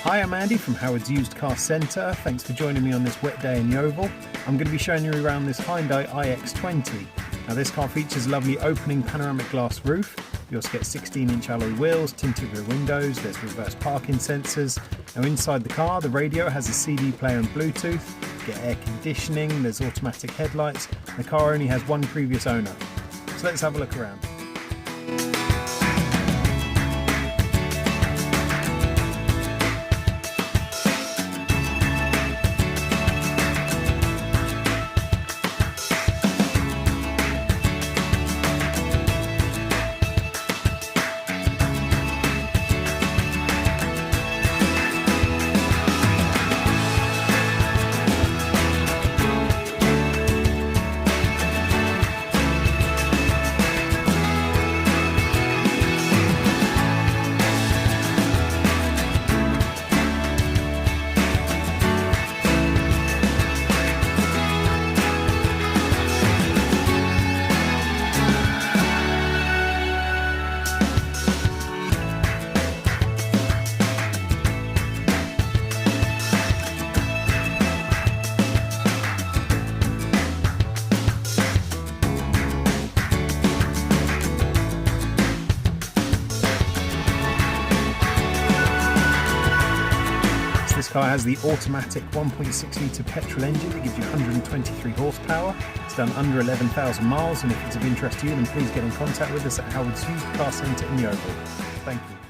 Hi, I'm Andy from Howard's Used Car Centre. Thanks for joining me on this wet day in Yeovil. I'm going to be showing you around this Hyundai iX20. Now this car features a lovely opening panoramic glass roof. You also get 16-inch alloy wheels, tinted rear windows, there's reverse parking sensors. Now inside the car, the radio has a CD player and Bluetooth. You get air conditioning, there's automatic headlights. The car only has one previous owner. So let's have a look around. This car has the automatic 1.6 litre petrol engine that gives you 123 horsepower. It's done under 11,000 miles, and if it's of interest to you, then please get in contact with us at Howard's Used Car Centre in Yeovil. Thank you.